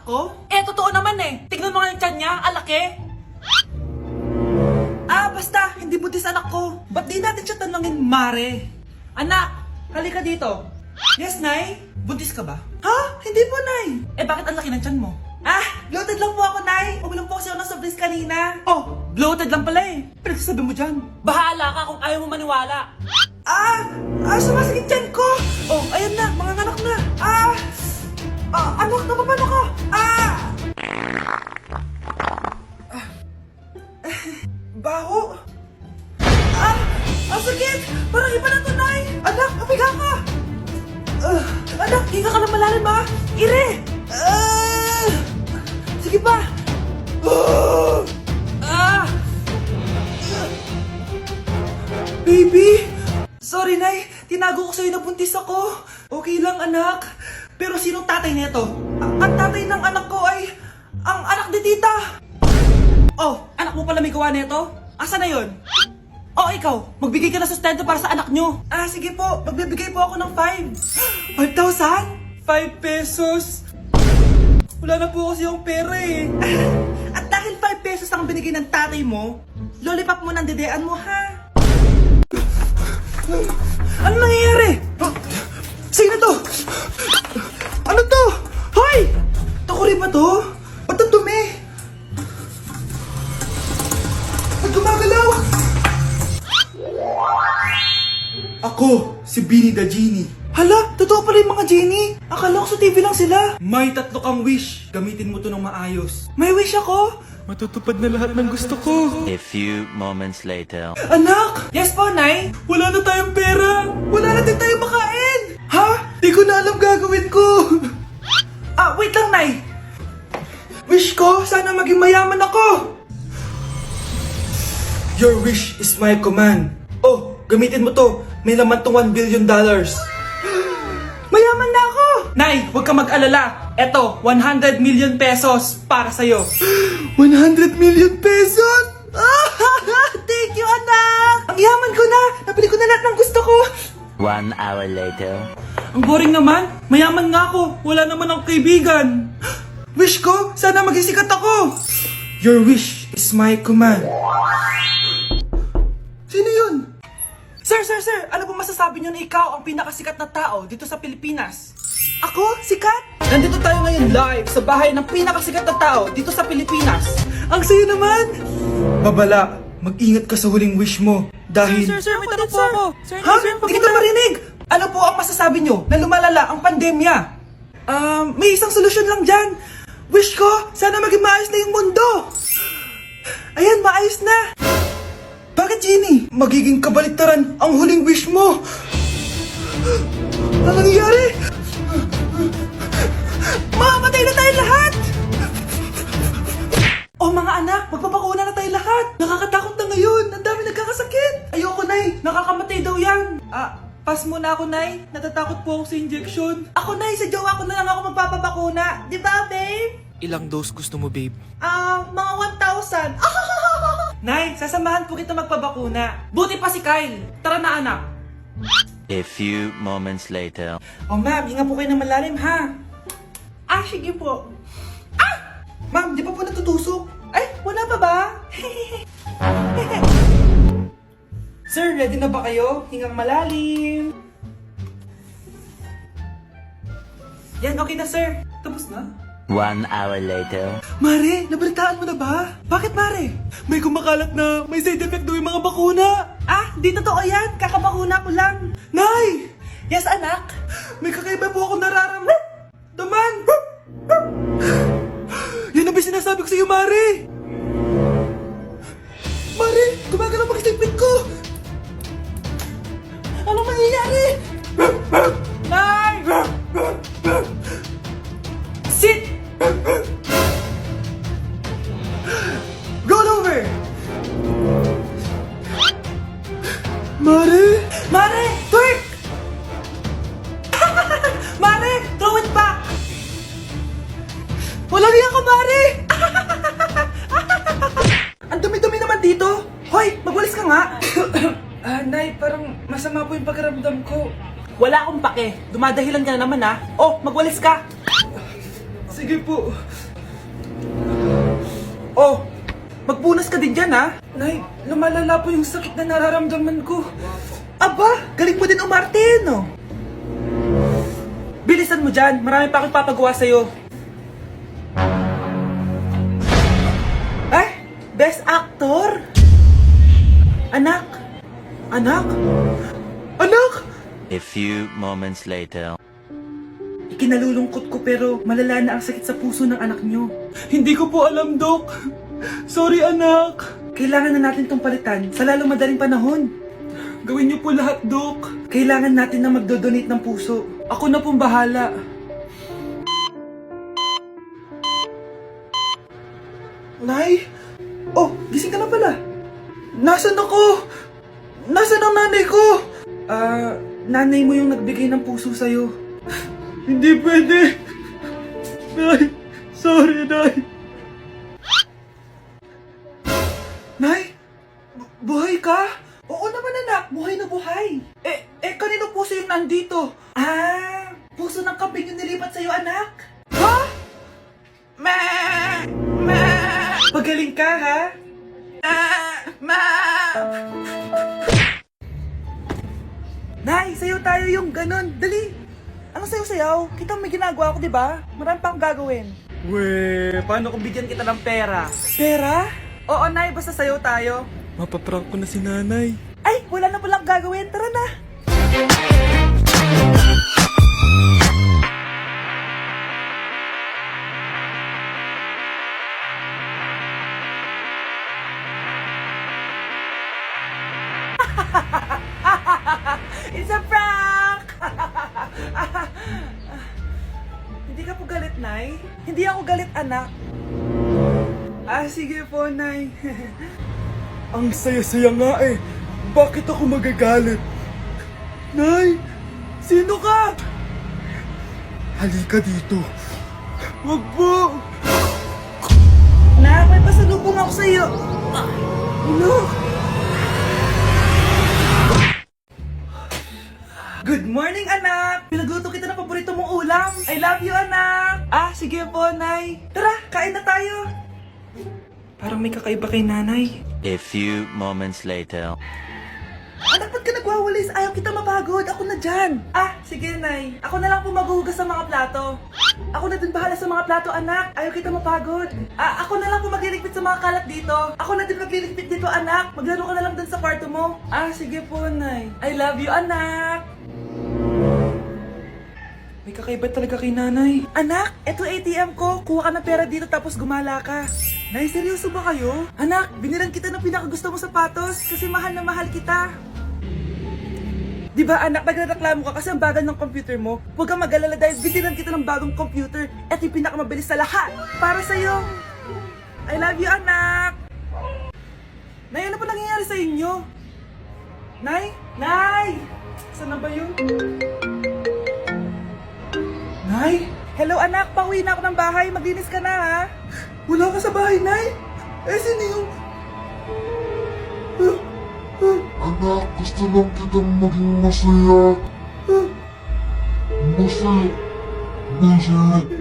ko? Eh, totoo naman eh. Tignan mo nga yung tiyan niya, alaki. Basta, hindi buntis anak ko. Ba't di natin siya tanungin, Mare? Anak, halika dito. Yes, Nay? Buntis ka ba? Ha? Hindi po, Nay. Eh, bakit ang laki ng tiyan mo? Bloated lang po ako, Nay. Uminom po kasi ako ng soft drinks kanina. Oh, bloated lang pala eh. Pinagsasabi mo dyan. Bahala ka kung ayaw mo maniwala. Sumasakit tiyan ko. Oh, ayan na, mga anak na. Anak, napapano ka? Baho. Ang sakit. Parang iba na to, Nay. Anak, papiga ka. Anak, hinga ka na malalim, ha? Ire. Sige pa. Baby. Sorry, Nay. Tinago ko sa'yo na buntis ako. Okay lang, anak. Pero sinong tatay nito? Ang tatay ng anak ko ay ang anak ni tita. Oh, anak mo pala may gawa nito? Asa na yun? Oh, ikaw, magbigay ka na sustento para sa anak nyo. Sige po, magbibigay po ako ng 5. 5,000? 5 pesos? Wala na po kasi yung pera eh. At dahil 5 pesos ang binigay ng tatay mo, lollipop mo ng dedean mo, ha? Ano nangyayari? Sino to? Ano to? Hoy! Takuri ba to? Ba't ang dumi? Ba't gumagalaw? Ako, si Beanie the Genie. Hala, totoo pala yung mga genie. Akala ko sa TV lang sila. May 3 kang wish. Gamitin mo to ng maayos. May wish ako? Matutupad na lahat ng gusto ko. A few moments later. Anak! Yes po, Nay? Wala na tayong pera. Wala na din tayong makain. Ha? Di ko na alam gagawin ko. Wait lang, Nay. Wish ko, sana maging mayaman ako. Your wish is my command. Oh, gamitin mo to. May laman tong $1 billion. Mayaman na ako! Nay, huwag ka mag-alala. Eto, 100 million pesos para sa'yo. 100 million pesos? Thank you, anak! Ang yaman ko na! Nabili ko na lahat ng gusto ko! 1 hour later. Ang boring naman. Mayaman nga ako. Wala naman akong kaibigan. Wish ko, sana maging sikat ako. Your wish is my command. Sino yun? Sir! Ano po masasabi niyo na ikaw ang pinakasikat na tao dito sa Pilipinas? Ako? Sikat? Nandito tayo ngayon live sa bahay ng pinakasikat na tao dito sa Pilipinas. Ang sayo naman! Babala, mag-ingat ka sa huling wish mo. Dahil... Sir, may tanong po ako. Sir, Hindi kita marinig! Ano po ang masasabi niyo na lumalala ang pandemya? May isang solusyon lang dyan. Wish ko, sana maging maayos na yung mundo. Ayan, maayos na. Bakit, Genie? Magiging kabaliktaran ang huling wish mo. Ano nangyayari? Mamamatay na tayo lahat! Oh mga anak, magpapakuna na tayo lahat. Nakakatakot na ngayon. Ang dami nagkakasakit. Ayoko, Nay. Nakakamatay daw yan. Pass muna ako, Nay. Natatakot po ako sa injection. Ako, Nay. Sa jowa ko na lang ako magpapabakuna. Di ba, babe? Ilang dose gusto mo, babe? Mga 1,000. Nay, sasamahan po kita magpabakuna. Buti pa si Kyle. Tara na, anak. A few moments later. Oh, ma'am, hinga po kayo ng malalim, ha? Sige po. Ma'am, di pa po natutusok? Ay, wala pa ba? Sir, ready na ba kayo? Hingang malalim. Yan, okay na, sir. Tapos na? 1 hour later. Mare, nabalitaan mo na ba? Bakit, Mare? May kumakalat na may side effect daw yung mga bakuna. Di totoo yan. Kakabakuna ko lang. Nay! Yes, anak? May kakaiba po ako nararamdaman. Yan ang ba sinasabi ko sa iyo, Mare? Mare, gumagalaw pa isipin ko. Anong mangyayari? Nay! Sit! Roll over! Mare! Mare! Twerk! Mare! Throw it back! Walang iya ka, Mare! Ang dumi-dumi naman dito! Hoy! Magwalis ka nga! Nay, parang masama po yung pakiramdam ko. Wala akong pake. Dumadahilan ka na naman, ha? Oh, magwalis ka! Sige po. Oh, magpunas ka din dyan, ha? Nay, lumalala po yung sakit na nararamdaman ko. Aba, galing mo din umarte, no? Bilisan mo dyan, marami pa akong papagawa sa'yo. Ay, best actor? Anak? Anak? Anak? A few moments later. Ikinalulungkot ko pero malala na ang sakit sa puso ng anak nyo. Hindi ko po alam, Dok. Sorry, anak. Kailangan na natin tong palitan sa lalong madaling panahon. Gawin niyo po lahat, Dok. Kailangan natin na magdodonate ng puso. Ako na pong bahala. Nay? Oh, gising ka na pala. Nasaan ako? Nasaan ang nanay ko? Nanay mo yung nagbigay ng puso sa'yo. Hindi pwede. Nay, sorry, Nay. Nay, buhay ka? Oo naman, anak, buhay na buhay. Kanino puso yung nandito? Puso ng kambing yung nilipat sa'yo, anak. Ha? Pagaling ka, ha? Nay, sayo tayo yung ganon. Dali. Ano sayo-sayaw? Kita may ginagawa ko, di ba? Marami pa akong gagawin. Weh, paano kung bigyan kita ng pera? Pera? Oo, Nay, basta sayo tayo. Mapaprank ko na si nanay. Ay, wala na palang gagawin. Tara na. It's a prank! Hindi ka po galit, Nay? Hindi ako galit, anak. Sige po, Nay. Ang saya-saya nga eh. Bakit ako magagalit? Nay, Sino ka? halika dito. Wag po. Nak, may pasalubong ako sa'yo. Ano? Good morning, anak! Pinagluto kita ng paborito mong ulam. I love you, anak! Sige po, Nay. Tara, kain na tayo. Parang may kakaiba kay nanay. A few moments later. Anak, ba't ka nagwawalis? Ayaw kita mapagod. Ako na dyan. Sige, Nay. Ako na lang po maghuhugas sa mga plato. Ako na din bahala sa mga plato, anak. Ayaw kita mapagod. Ako na lang po magliligpit sa mga kalat dito. Ako na din magliligpit dito, anak. Maglaro ka na lang dun sa kwarto mo. Sige po, Nay. I love you, anak. May kakaiba talaga kay nanay. Anak, eto ATM ko. Kuha ka ng pera dito tapos gumala ka. Nay, seryoso ba kayo? Anak, binilan kita ng pinakagusto mo sapatos kasi mahal na mahal kita. Di ba, anak, nagreklamo ka kasi ang bagal ng computer mo? Huwag kang mag-alala dahil binilan kita ng bagong computer. Eto yung pinakamabilis sa lahat. Para sa'yo. I love you, anak. Nay, ano pa nangyayari sa inyo? Nay? Nay! Saan na ba yun? Nay? Hello, anak. Pauwi na ako ng bahay. Maglinis ka na, ha? Wala ka sa bahay, Nay? Sino yung... Anak, gusto lang kitang maging masaya. Masaya.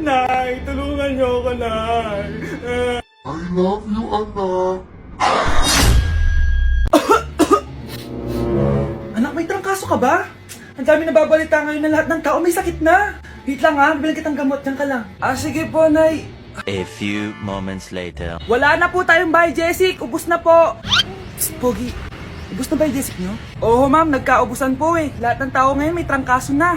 Nay, tulungan niyo ako, Nay. I love you, anak. Anak, may trangkaso ka ba? Ang dami nababalita ngayon na lahat ng tao may sakit na. Wait lang, ha? Bilang kitang gamot. Diyan ka lang. Sige po, Nay. A few moments later. Wala na po tayong bahay, Jessic. Ubus na po. Psst, Pogi. Ubus na ba yung Jessic nyo? Oo, ma'am. Nagkaubusan po eh. Lahat ng tao ngayon may trangkaso na.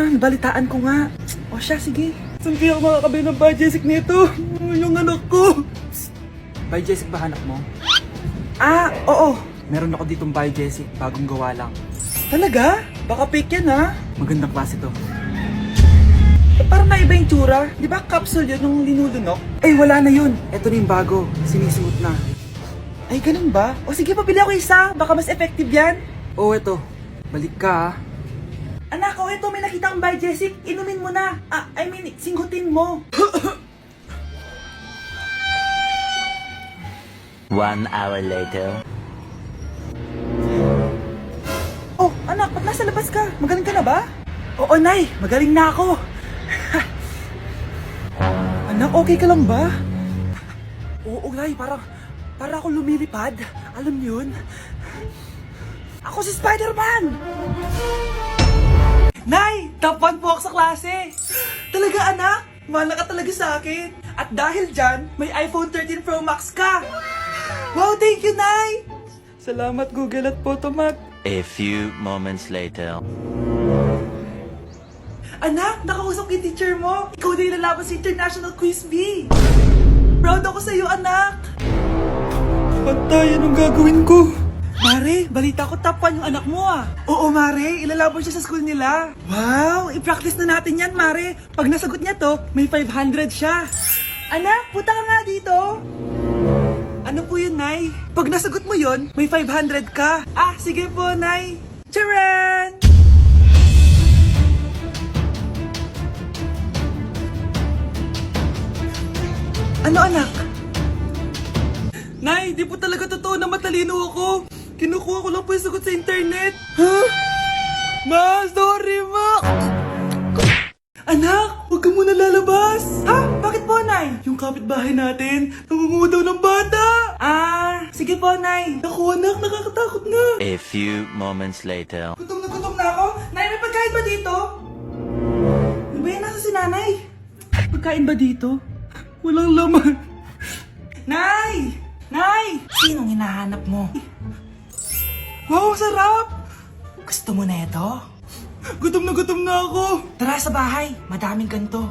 Nabalitaan ko nga. O siya, sige. Saan kaya ako makakabili ng bahay, Jessic nito? Yung anak ko. Psst. Bahay, Jessic ba hanap mo? Oo. Meron ako ditong bahay, Jessic. Bagong gawa lang. Talaga? Baka fake yan, ha? Magandang klase to. Parang naiba yung tsura. Di ba capsule yun yung linulunok? Wala na yun. Ito na yung bago. Sinisuot na. Ay, ganun ba? O sige, pabili ako isa. Baka mas effective yan. Ito. Balik ka, ha? Anak, ito. May nakita akong bahay, Jessic. Inumin mo na. Singhutin mo. 1 hour later. Anak, ba't nasa labas ka? Magaling ka na ba? Oo, Nay. Magaling na ako. Anak, okay ka lang ba? Oo, Nay, para ako lumilipad. Alam niyo yun? Ako si Spider-Man! Nay, top 1 po ako sa klase. Talaga anak, mahal ka talaga sa akin. At dahil dyan, may iPhone 13 Pro Max ka. Wow, thank you, Nay. Salamat, Google at Photomat. A few moments later. Anak, nakausap ko yung teacher mo. Ikaw na yung lalaban sa International Quiz Bee. Proud ako sa'yo, anak. Patay, anong gagawin ko? Mare, balita ko top 1 yung anak mo ah. Oo, Mare, ilalaban siya sa school nila. Wow, i-practice na natin yan, Mare. Pag nasagot niya to, may 500 siya. Anak, punta ka nga dito. Ano po yun, Nay? Pag nasagot mo yun, may 500 ka. Ah, sige po, Nay. Charan! Ano, anak? Nay, di po talaga totoo na matalino ako. Kinukuha ko lang po yung sagot sa internet. Ha? Ma, sorry, Ma. Anak, huwag ka muna lalabas. Ha? Bakit po, Nay? Yung kapitbahay natin, nangunguha daw ng bata. Ah, sige po, Nay. Naku, anak, nakakatakot na. A few moments later. Gutom na ako. Nay, may pagkain ba dito? Ano ba yan? Nasa si Nanay? Pagkain ba dito? Walang laman. Nay! Nay! Sinong hinahanap mo? Wow, sarap! Gusto mo na ito? Gutom na ako. Tara sa bahay, madaming ganito.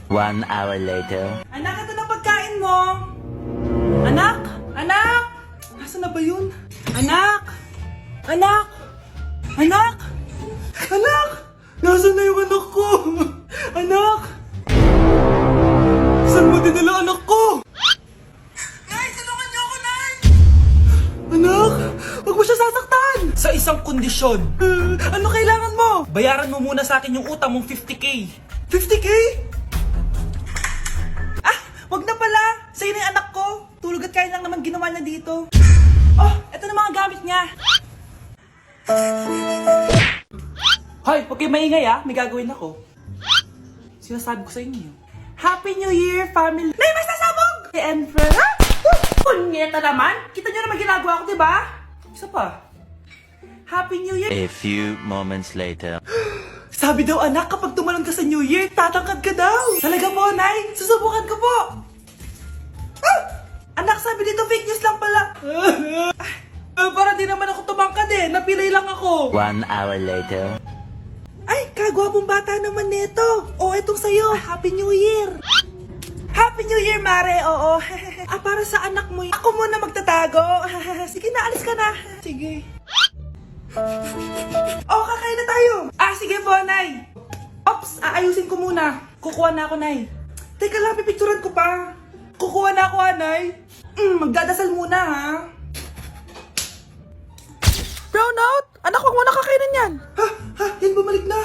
1 hour later. Anak, ito na pagkain mo. Anak! Anak! Nasaan na ba yun? Anak! Anak! Anak! Anak! Nasaan na yung anak ko? Anak! Saan mo dinala anak ko? Nay, tulungan niyo ako, Nay! Anak, huwag mo siya sasaktan! Sa isang kondisyon. Ano kailangan mo? Bayaran mo muna sa akin yung utang mong 50k. 50k? Ah, wag na pala. Sa'yo na yung anak ko. Tulog at kain lang naman ginawa niya dito. Oh, eto na mga gamit niya. Hoy, huwag kayo maingay ah. May gagawin ako. Sinasabi ko sa inyo. Happy New Year, family! Nay, mas nasabog! And friend, ha? Punyeta naman! Kita niyo naman ginagawa ko, diba? Isa pa. Happy New Year! A few moments later. Sabi daw anak, kapag tumalon ka sa New Year, tatangkad ka daw! Talaga po, Nay! Susubukan ko po! Ah! Anak, sabi dito fake news lang pala! Para di naman ako tumangkad eh! Napilay lang ako! 1 hour later. Ay, kagwapong bata naman nito. O, etong sa'yo. Happy New Year. Happy New Year, Mare. Oo. Para sa anak mo. Ako muna magtatago. Sige na, alis ka na. Sige. Oh, kakain na tayo. Ah, sige po, Nay. Ops, aayusin ko muna. Kukuha na ako, Nay. Teka lang, pipicturan ko pa. Kukuha na ako, Nay. Magdadasal muna, ha. Brownout! Anak, huwag mo na kakainin yan. Ha? Yan bumalik na.